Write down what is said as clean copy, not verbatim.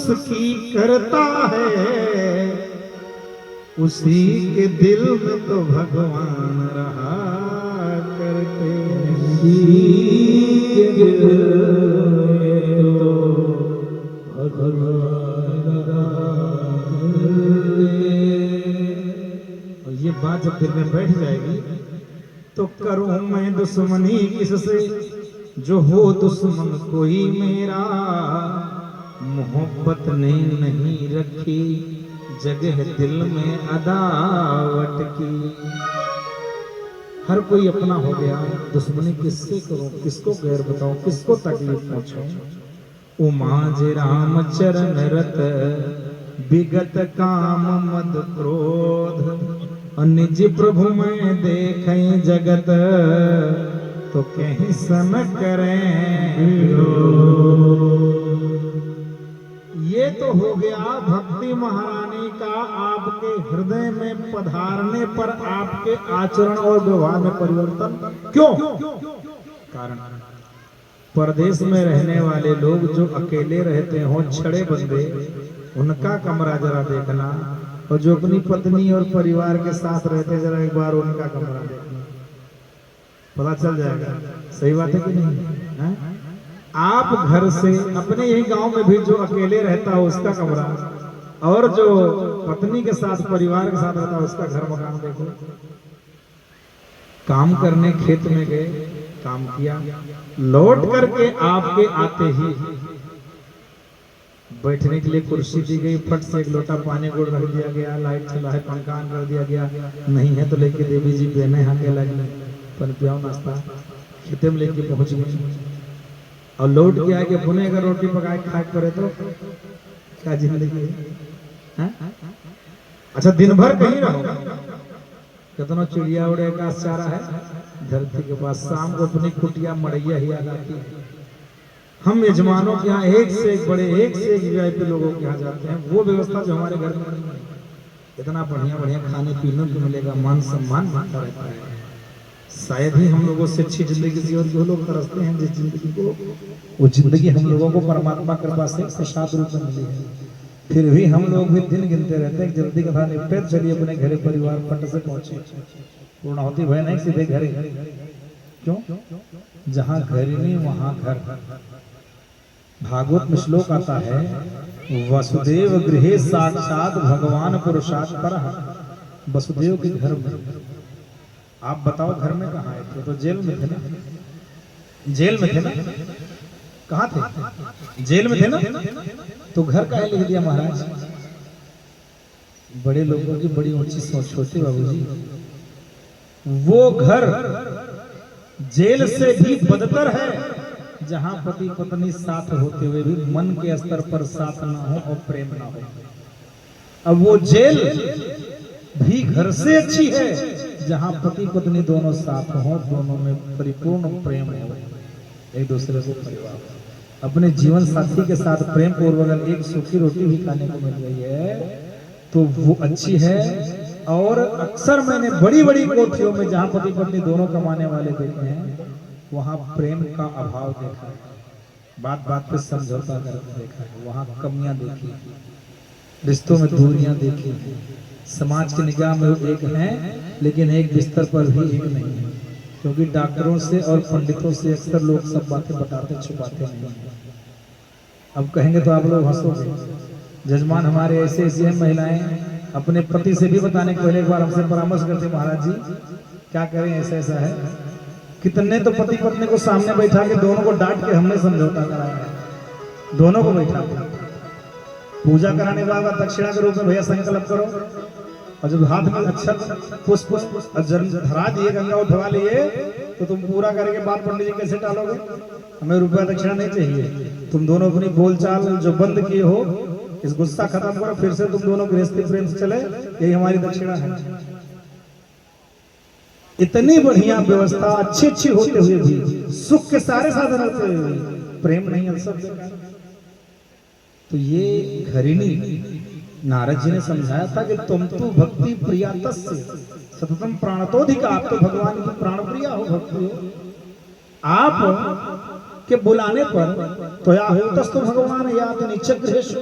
उसकी करता है, उसी के दिल में तो भगवान रहा करते हैं। उसी के दिल में तो भगवान रहा करते। और ये बात जब दिल में बैठ जाएगी तो करूं मैं दुश्मनी किससे, जो हो दुश्मन कोई मेरा। मोहब्बत ने नहीं रखी जगह दिल में अदावत की। हर कोई अपना हो गया, दुश्मनी किससे करूं, किसको गैर बताऊं, किसको तकलीफ पहुंचाऊं। उमाज राम चरण रत विगत काम मद क्रोध। निज प्रभु में देखें जगत, तो कहीं सन करें। ये तो हो गया भक्ति महारानी का आपके हृदय में पधारने पर आपके आचरण और व्यवहार में परिवर्तन। क्यों? कारण परदेश में रहने वाले लोग जो अकेले रहते हो, छड़े बंदे, उनका कमरा जरा देखना, और जो अपनी पत्नी और परिवार के साथ रहते जरा एक बार उनका कमरा देखना, पता चल जाएगा। सही बात है कि नहीं है? आप घर से अपने यही गांव में भी जो अकेले रहता हो उसका कमरा, और जो पत्नी के साथ परिवार के साथ रहता है उसका घर मकान देखो। काम करने खेत में गए, काम किया, लौट करके आपके आते ही बैठने के लिए कुर्सी दी गई, फट से एक लोटा पानी गुड़ रख दिया गया, लाइट चला है, पंखा ऑन कर दिया गया, नहीं है तो लेके देवी जी बहने हाके लगी, पर पियाओ नाश्ता, खेते में लेके पहुंच गए, और लौट के आके पुणे अगर रोटी पकाए खाए करे तो क्या जिंदगी है? अच्छा, दिन भर कहीं रहो, कितना चिड़िया उड़े का चारा है धरती के पास, शाम को अपनी कुटिया मड़ैया ही आ जाती है। हम यजमानों के यहाँ एक से एक बड़े, एक से एक वीआईपी लोगों के यहाँ जाते हैं, वो व्यवस्था जो हमारे घर में नहीं है। इतना बढ़िया बढ़िया खाने पीने को मिलेगा, मान सम्मान मिलता रहता है। शायद ही हम लोगों से अच्छी जिंदगी जी और जो लोग तरसते हैं जिस जिंदगी को, वो जिंदगी हम लोगों को परमात्मा कृपा से प्रसाद रूप में मिली है। फिर भी हम लोग भी दिन गिनते रहते हैं, जल्दी कथा निपटे, चलिए अपने घरे परिवार फट से पहुंचे। पूर्णाहुति भय नहीं, सीधे घरे। क्यों? जहाँ घर नहीं वहां घर। भागवत में श्लोक आता है, वसुदेव गृहे साक्षात भगवान पुरुषात् परः। वसुदेव के घर में, आप बताओ घर में कहाँ आए थे? तो जेल में थे ना, जेल में थे ना, कहाँ थे? जेल में थे ना, तो घर का लिख दिया महाराज। बड़े लोगों की बड़ी ऊंची सोच होती बाबूजी। वो घर जेल से भी बदतर है जहां पति पत्नी साथ होते हुए भी मन के स्तर पर साथ ना हो और प्रेम ना हो। अब वो जेल भी घर से अच्छी है जहां पति पत्नी दोनों साथ हो, दोनों में परिपूर्ण प्रेम हो, एक दूसरे को परिवार, अपने जीवन साथी के साथ प्रेम पूर्वक एक सूखी रोटी भी खाने को मिल रही है तो वो अच्छी है। और अक्सर मैंने बड़ी बड़ी कोठियों में जहां पति पत्नी दोनों कमाने वाले देखे हैं, वहां प्रेम का अभाव देखा है, बात बात पे समझौता करके देखा है, वहां कमियां देखी, रिश्तों में दूरियां देखी, समाज की निगाह में वो एक हैं लेकिन एक बिस्तर पर भी एक नहीं है। क्योंकि डॉक्टरों से और पंडितों से अक्सर लोग सब बातें बताते छुपाते नहीं हैं। अब कहेंगे तो आप लोग हंसोगे, जजमान हमारे ऐसे ऐसी हैं महिलाएं अपने पति से भी बताने के पहले एक बार हमसे परामर्श करते, महाराज जी क्या करें, ऐसा ऐसा है। कितने तो पति पत्नी को सामने बैठा के दोनों को डांट के हमने समझौता कराया, दोनों को बैठा के पूजा कराने के बाद दक्षिणा के रूप में भैया संकल्प करो, और जब हाथ में अक्षत पुष्प धरा दिए, गंगा उठवा लिए, तो तुम पूरा करके बाद पंडित जी कैसे टालोगे? हमें रुपया दक्षिणा नहीं चाहिए, तुम दोनों अपनी बोलचाल जो बंद किए हो इस गुस्सा खत्म करो, फिर से तुम दोनों गृहस्थी प्रेम से चले, यही हमारी दक्षिणा है। इतनी बढ़िया व्यवस्था अच्छी अच्छी होते हुए भी, सुख के सारे साधन होते हुए प्रेम नहीं है सब। तो ये घरिणी नारद जी ने समझाया था कि तुम तो भक्ति प्रिया तस्य सततम प्राणतोधिका, आप तो भगवान की प्राण प्रिया हो, भक्ति हो। आप के बुलाने पर तो या हो तस्तु भगवान या निचग्रहेषु